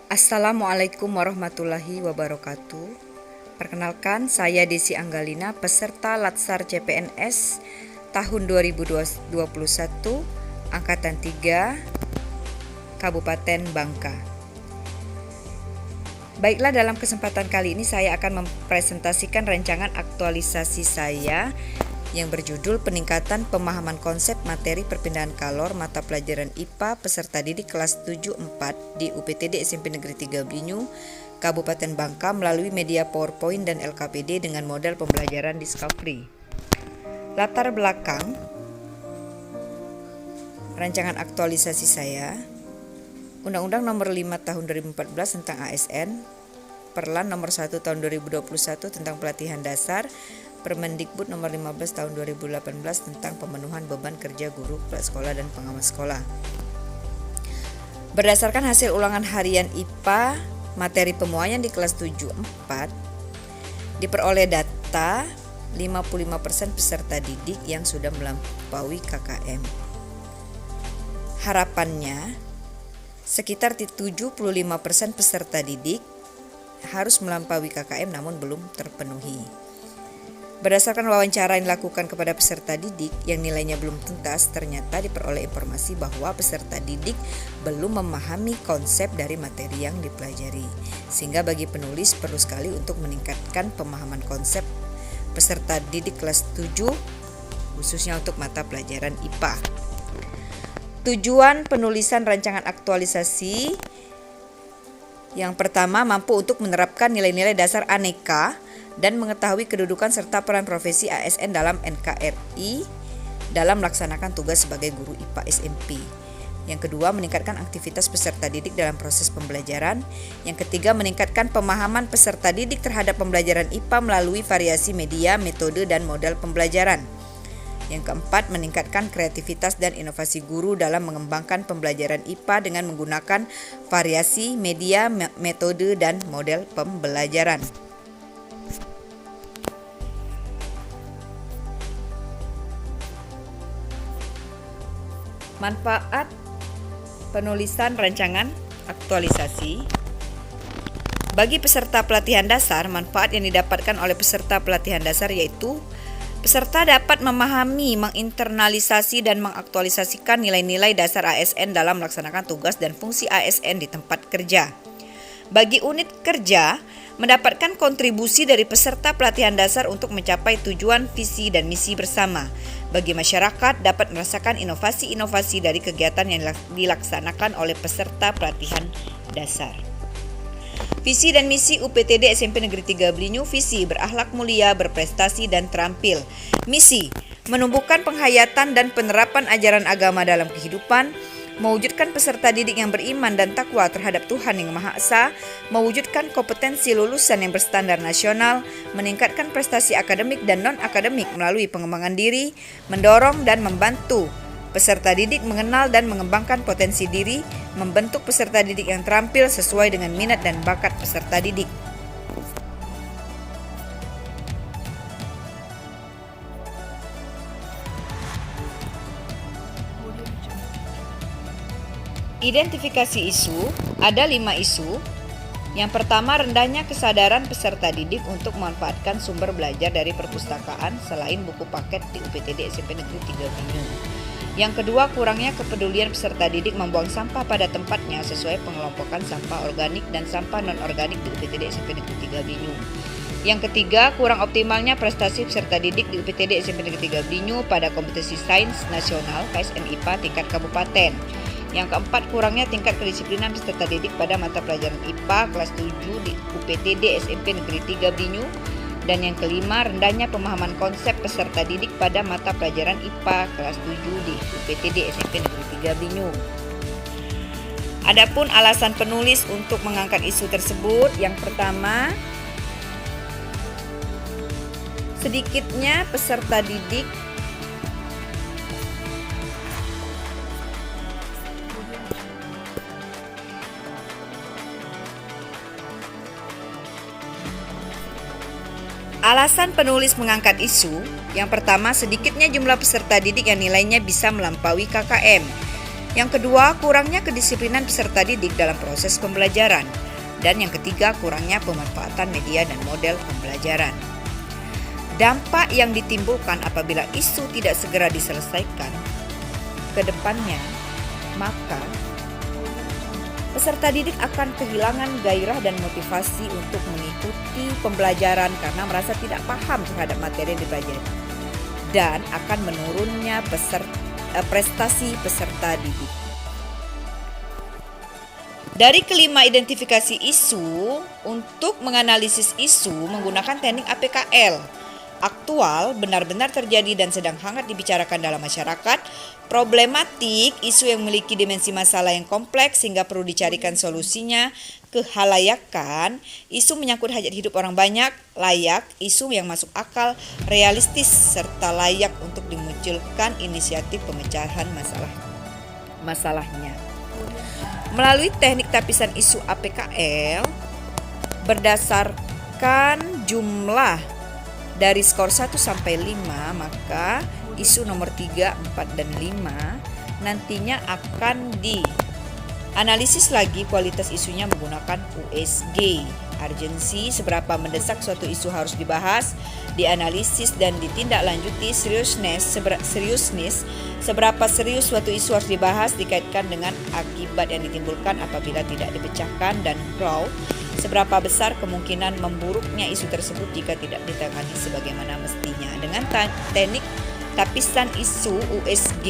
Assalamualaikum warahmatullahi wabarakatuh. Perkenalkan, saya Desi Anggalina, peserta Latsar CPNS tahun 2021, Angkatan 3, Kabupaten Bangka. Baiklah, dalam kesempatan kali ini saya akan mempresentasikan rancangan aktualisasi saya yang berjudul Peningkatan Pemahaman Konsep Materi Perpindahan Kalor Mata Pelajaran IPA Peserta Didik Kelas 7-4 di UPTD SMP Negeri 3 Blinyu, Kabupaten Bangka melalui media PowerPoint dan LKPD dengan model pembelajaran Discovery. Latar belakang rancangan aktualisasi saya, Undang-Undang Nomor 5 Tahun 2014 tentang ASN, Perlan Nomor 1 Tahun 2021 tentang Pelatihan Dasar, Permendikbud Nomor 15 Tahun 2018 tentang pemenuhan beban kerja guru, kepala sekolah, dan pengawas sekolah. Berdasarkan hasil ulangan harian IPA materi pemuaian di kelas 7-4, diperoleh data 55% peserta didik yang sudah melampaui KKM. Harapannya, sekitar 75% peserta didik harus melampaui KKM namun belum terpenuhi. Berdasarkan wawancara yang dilakukan kepada peserta didik yang nilainya belum tuntas, ternyata diperoleh informasi bahwa peserta didik belum memahami konsep dari materi yang dipelajari. Sehingga bagi penulis perlu sekali untuk meningkatkan pemahaman konsep peserta didik kelas 7, khususnya untuk mata pelajaran IPA. Tujuan penulisan rancangan aktualisasi yang pertama, mampu untuk menerapkan nilai-nilai dasar aneka dan mengetahui kedudukan serta peran profesi ASN dalam NKRI dalam melaksanakan tugas sebagai guru IPA SMP. Yang kedua, meningkatkan aktivitas peserta didik dalam proses pembelajaran. Yang ketiga, meningkatkan pemahaman peserta didik terhadap pembelajaran IPA melalui variasi media, metode, dan model pembelajaran. Yang keempat, meningkatkan kreativitas dan inovasi guru dalam mengembangkan pembelajaran IPA dengan menggunakan variasi media, metode, dan model pembelajaran. Manfaat penulisan rancangan aktualisasi. Bagi peserta pelatihan dasar, manfaat yang didapatkan oleh peserta pelatihan dasar yaitu peserta dapat memahami, menginternalisasi, dan mengaktualisasikan nilai-nilai dasar ASN dalam melaksanakan tugas dan fungsi ASN di tempat kerja. Bagi unit kerja, mendapatkan kontribusi dari peserta pelatihan dasar untuk mencapai tujuan, visi, dan misi bersama. Bagi masyarakat, dapat merasakan inovasi-inovasi dari kegiatan yang dilaksanakan oleh peserta pelatihan dasar. Visi dan misi UPTD SMP Negeri 3 Blinyu. Visi, berakhlak mulia, berprestasi, dan terampil. Misi, menumbuhkan penghayatan dan penerapan ajaran agama dalam kehidupan, mewujudkan peserta didik yang beriman dan takwa terhadap Tuhan Yang Maha Esa, mewujudkan kompetensi lulusan yang berstandar nasional, meningkatkan prestasi akademik dan non-akademik melalui pengembangan diri, mendorong dan membantu peserta didik mengenal dan mengembangkan potensi diri, membentuk peserta didik yang terampil sesuai dengan minat dan bakat peserta didik. Identifikasi isu, ada 5 isu. Yang pertama, rendahnya kesadaran peserta didik untuk memanfaatkan sumber belajar dari perpustakaan selain buku paket di UPTD SMP Negeri 3 Blinyu. Yang kedua, kurangnya kepedulian peserta didik membuang sampah pada tempatnya sesuai pengelompokan sampah organik dan sampah non-organik di UPTD SMP Negeri 3 Blinyu. Yang ketiga, kurang optimalnya prestasi peserta didik di UPTD SMP Negeri 3 Blinyu pada kompetisi sains nasional KSM IPA tingkat kabupaten. Yang keempat, kurangnya tingkat kedisiplinan peserta didik pada mata pelajaran IPA kelas 7 di UPTD SMP Negeri 3 Blinyu. Dan yang kelima, rendahnya pemahaman konsep peserta didik pada mata pelajaran IPA kelas 7 di UPTD SMP Negeri 3 Blinyu. Adapun alasan penulis untuk mengangkat isu tersebut, yang pertama, sedikitnya peserta didik Alasan penulis mengangkat isu, yang pertama, sedikitnya jumlah peserta didik yang nilainya bisa melampaui KKM. Yang kedua, kurangnya kedisiplinan peserta didik dalam proses pembelajaran. Dan yang ketiga, kurangnya pemanfaatan media dan model pembelajaran. Dampak yang ditimbulkan apabila isu tidak segera diselesaikan ke depannya, maka peserta didik akan kehilangan gairah dan motivasi untuk mengikuti pembelajaran karena merasa tidak paham terhadap materi yang dipelajari, dan akan menurunnya prestasi peserta didik. Dari kelima identifikasi isu, untuk menganalisis isu menggunakan teknik APKL. Aktual, benar-benar terjadi dan sedang hangat dibicarakan dalam masyarakat. Problematik, isu yang memiliki dimensi masalah yang kompleks sehingga perlu dicarikan solusinya. Kehalayakan, isu menyangkut hajat hidup orang banyak. Layak, isu yang masuk akal, realistis, serta layak untuk dimunculkan inisiatif pemecahan masalahnya. Melalui teknik tapisan isu APKL, berdasarkan jumlah dari skor 1 sampai 5, maka isu nomor 3, 4, dan 5 nantinya akan dianalisis lagi kualitas isunya menggunakan USG. Urgensi, seberapa mendesak suatu isu harus dibahas, dianalisis dan ditindaklanjuti. Seriousness, seberapa serius suatu isu harus dibahas dikaitkan dengan akibat yang ditimbulkan apabila tidak dipecahkan. Dan grow, seberapa besar kemungkinan memburuknya isu tersebut jika tidak ditangani sebagaimana mestinya. Dengan teknik tapisan isu USG,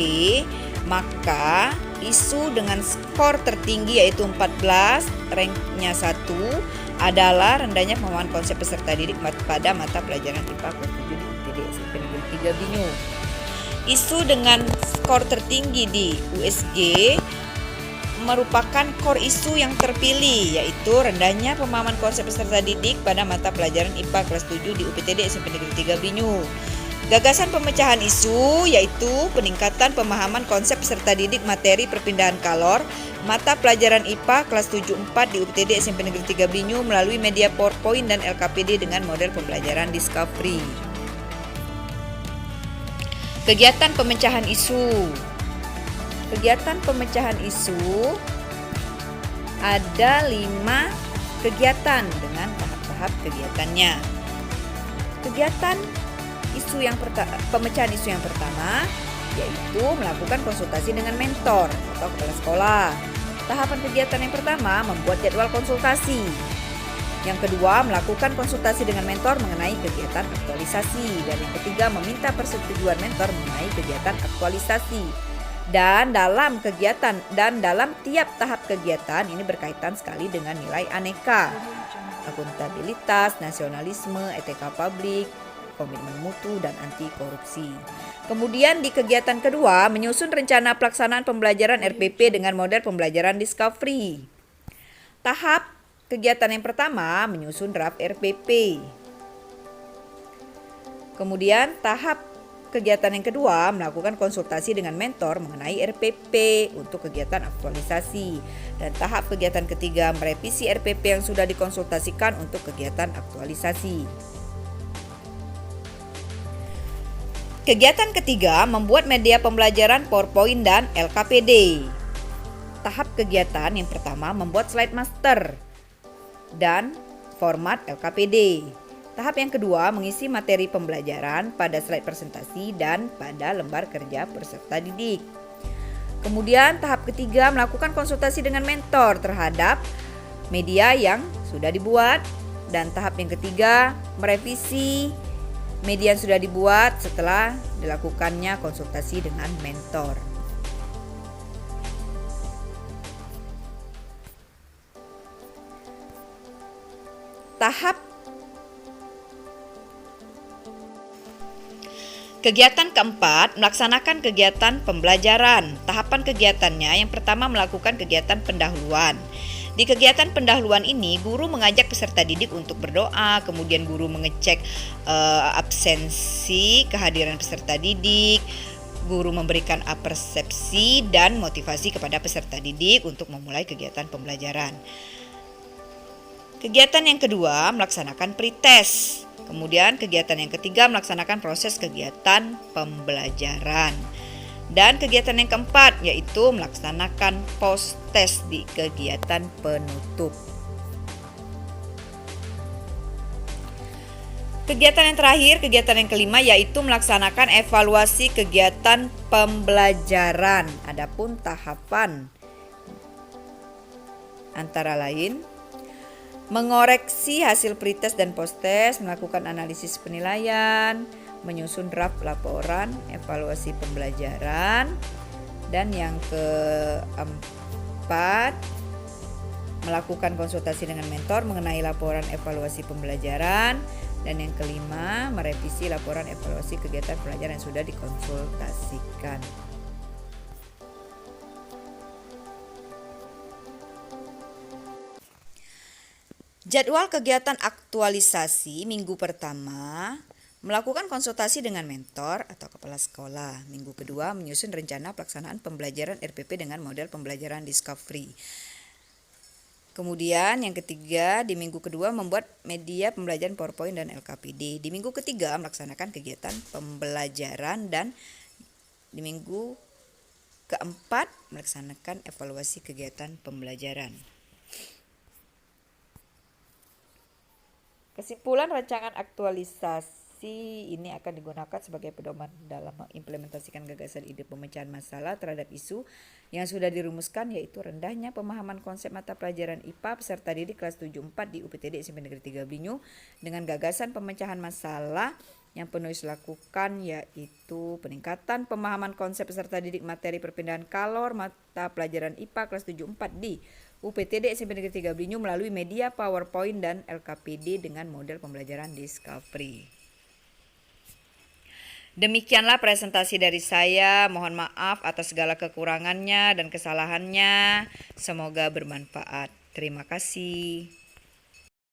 maka isu dengan skor tertinggi yaitu 14, ranknya 1, adalah rendahnya pemahaman konsep peserta didik pada mata pelajaran IPA kelas 7 di UPTD SMP Negeri 3 Binyu. Isu dengan skor tertinggi di USG merupakan core isu yang terpilih, yaitu rendahnya pemahaman konsep peserta didik pada mata pelajaran IPA kelas 7 di UPTD SMP Negeri 3 Binyu. Gagasan pemecahan isu yaitu peningkatan pemahaman konsep peserta didik materi perpindahan kalor mata pelajaran IPA kelas 7-4 di UPTD SMP Negeri 3 Binyu melalui media PowerPoint dan LKPD dengan model pembelajaran Discovery. Kegiatan pemecahan isu. Kegiatan pemecahan isu ada 5 kegiatan dengan tahap-tahap kegiatannya. Kegiatan pemecahan isu yang pertama yaitu melakukan konsultasi dengan mentor atau kepala sekolah. Tahapan kegiatan yang pertama membuat jadwal konsultasi. Yang kedua, melakukan konsultasi dengan mentor mengenai kegiatan aktualisasi. Dan yang ketiga, meminta persetujuan mentor mengenai kegiatan aktualisasi. Dan dalam tiap tahap kegiatan ini berkaitan sekali dengan nilai aneka, akuntabilitas, nasionalisme, etika publik, komitmen mutu, dan anti korupsi. Kemudian di kegiatan kedua, menyusun rencana pelaksanaan pembelajaran RPP dengan model pembelajaran Discovery. Tahap kegiatan yang pertama, menyusun draft RPP. Kemudian tahap kegiatan yang kedua, melakukan konsultasi dengan mentor mengenai RPP untuk kegiatan aktualisasi. Dan tahap kegiatan ketiga, merevisi RPP yang sudah dikonsultasikan untuk kegiatan aktualisasi. Kegiatan ketiga, membuat media pembelajaran PowerPoint dan LKPD. Tahap kegiatan yang pertama, membuat slide master dan format LKPD. Tahap yang kedua, mengisi materi pembelajaran pada slide presentasi dan pada lembar kerja peserta didik. Kemudian tahap ketiga, melakukan konsultasi dengan mentor terhadap media yang sudah dibuat. Dan tahap yang ketiga, merevisi media yang sudah dibuat setelah dilakukannya konsultasi dengan mentor. Tahap kegiatan keempat, melaksanakan kegiatan pembelajaran. Tahapan kegiatannya yang pertama, melakukan kegiatan pendahuluan. Di kegiatan pendahuluan ini, guru mengajak peserta didik untuk berdoa, kemudian guru mengecek absensi, kehadiran peserta didik, guru memberikan persepsi dan motivasi kepada peserta didik untuk memulai kegiatan pembelajaran. Kegiatan yang kedua, melaksanakan pretest. Kemudian kegiatan yang ketiga, melaksanakan proses kegiatan pembelajaran. Dan kegiatan yang keempat yaitu melaksanakan post test di kegiatan penutup. Kegiatan yang terakhir, kegiatan yang kelima yaitu melaksanakan evaluasi kegiatan pembelajaran. Adapun tahapan antara lain mengoreksi hasil pretest dan post-test, melakukan analisis penilaian, menyusun draft laporan evaluasi pembelajaran, dan yang keempat melakukan konsultasi dengan mentor mengenai laporan evaluasi pembelajaran, dan yang kelima merevisi laporan evaluasi kegiatan pelajaran yang sudah dikonsultasikan. Jadwal kegiatan aktualisasi minggu pertama, melakukan konsultasi dengan mentor atau kepala sekolah. Minggu kedua, menyusun rencana pelaksanaan pembelajaran RPP dengan model pembelajaran Discovery. Kemudian yang ketiga, di minggu kedua membuat media pembelajaran PowerPoint dan LKPD. Di minggu ketiga melaksanakan kegiatan pembelajaran, dan di minggu keempat melaksanakan evaluasi kegiatan pembelajaran. Kesimpulan rancangan aktualisasi ini akan digunakan sebagai pedoman dalam mengimplementasikan gagasan ide pemecahan masalah terhadap isu yang sudah dirumuskan, yaitu rendahnya pemahaman konsep mata pelajaran IPA peserta didik kelas 74 di UPTD SMP Negeri 3 Blinyu dengan gagasan pemecahan masalah yang penulis lakukan, yaitu peningkatan pemahaman konsep peserta didik materi perpindahan kalor mata pelajaran IPA kelas 74 di UPTD SMP Negeri 3 Blinyu melalui media PowerPoint dan LKPD dengan model pembelajaran Discovery. Demikianlah presentasi dari saya. Mohon maaf atas segala kekurangannya dan kesalahannya. Semoga bermanfaat. Terima kasih.